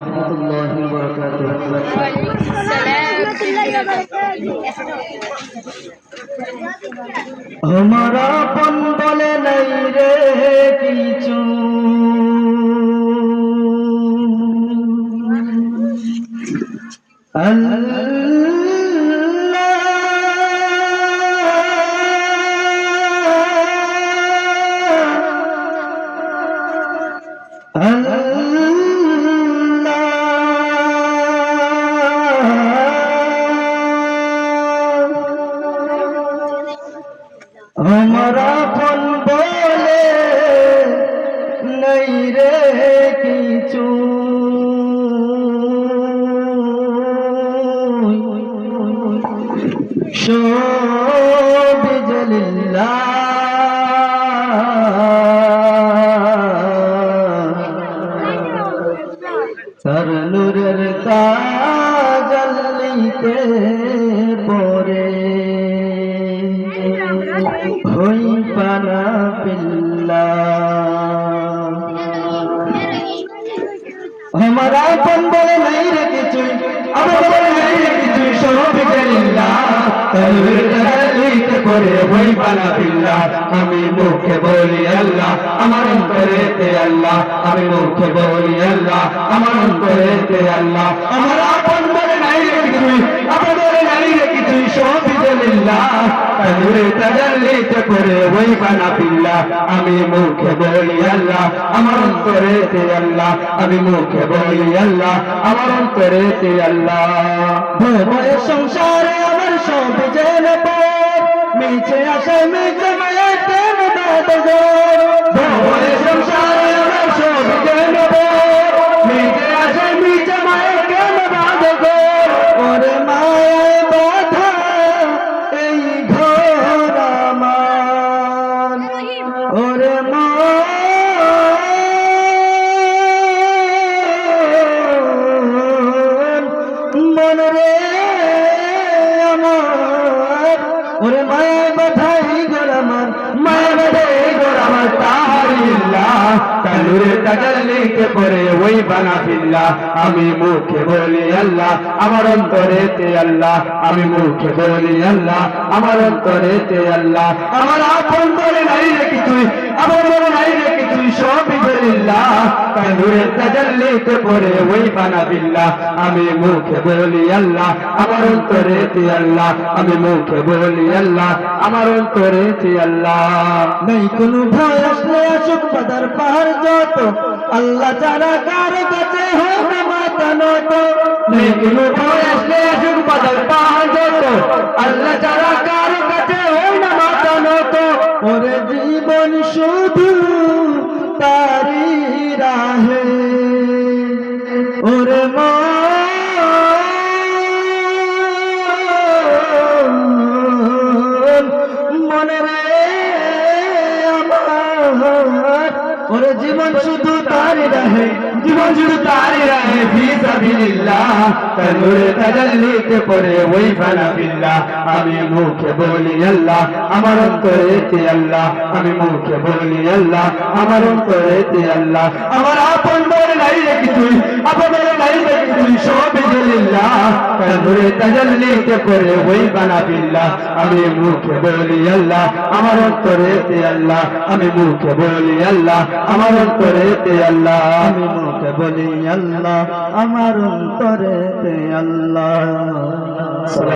warahmatullahi wabarakatuh. আমার আপন বলে নাই রে কিছু, আমার আপন বলে নাই রে কিছু, সব লিল্লাহ, তার নূরের তাজাল্লিতে পরে হই পানা বিল্লাহ। আমার আপন বলে নাই রে কিছুই, আমার বলে নাই রে কিছুই, সব লিল্লাহ, তার নূরের তাজাল্লিতে পরে হই পানা বিল্লাহ। আমি মুখে বলি আল্লাহ, আমার অন্তরেতে আল্লাহ, আমি মুখে বলি আল্লাহ, আমার অন্তরেতে আল্লাহ। আমার আপন বলে নাই রে কিছুই, আমার বলে নাই রে কিছুই, সব লিল্লাহ, তার নূরের তাজাল্লিতে পরে হই পানা বিল্লাহ। আমি মুখে বলি আল্লাহ, আমার অন্তরেতে আল্লাহ, আমি মুখে বলি আল্লাহ, আমার অন্তরেতে আল্লাহ। ভয়ে সংসারে আমার সব জেনে পর, মিছে আসে মিছে মায়ের প্রেম বাদ গো। ভয়ে সংসারে আমার সব জেনে পর, মিছে আসে মিছে মায়ের প্রেম বাদ গো। ওরে মায়ের বাধা এই ঘর আমার, ওরে মা মন রে আমার, ওরে মায়ের বাধাই গোর আমার, মায়ের বাধাই গোর আমার, তাহারিল্লাহ, তার নূরের তাজাল্লিতে পরে ওই বানা বিল্লাহ। আমি মুখে বলি আল্লাহ, আমার অন্তরেতে আল্লাহ, আমি মুখে বলি আল্লাহ, আমার অন্তরেতে আল্লাহ। আমার আপন বলে নাই রে কিছুই, আমার বলে নাই রে কিছুই, সব লিল্লাহ, তার নূরের তাজাল্লিতে পরে ওই বানা বিল্লাহ। আমি মুখে বলি আল্লাহ, আমার অন্তরেতে আল্লাহ, আমি মুখে বলি আল্লাহ, আমার অন্তরেতে আল্লাহ। নেই কোনো ভয় আসলে আসুক বাদার পাহাড় যত, আল্লাহ ছাড়া কারো কাছে হোক না মাথা নত। নেই কোনো ভয় আসলে আসুক বাদার পাহাড় যত, আল্লাহ ছাড়া কারো কাছে হোক না মাথা নত। ওরে জীবন শুধু তারি রাহে, ওরে মনে রে আমার, ওরে জীবন শুধু তারি রাহে, জীবন শুধু তারি রাহে, ফি সাবিলিল্লাহ, তার নূরের তাজাল্লিতে পরে ওই বানা বিল্লাহ। আমি মুখে বলি আল্লাহ, আমার অন্তরেতে আল্লাহ, আমি মুখে বলি আল্লাহ, আমার অন্তরেতে আল্লাহ। আমার আপন বলে নাই রে কিছুই, আপন বলে নাই রে কিছুই, সব লিল্লাহ, তার নূরের তাজাল্লিতে পরে ওই বানা বিল্লাহ। আমি মুখে বলি আল্লাহ, আমার অন্তরেতে আল্লাহ, আমি মুখে বলি আল্লাহ, আমার অন্তরেতে আল্লাহ, আমি মুখে বলি আল্লাহ, আমার অন্তরেতে আল্লাহ।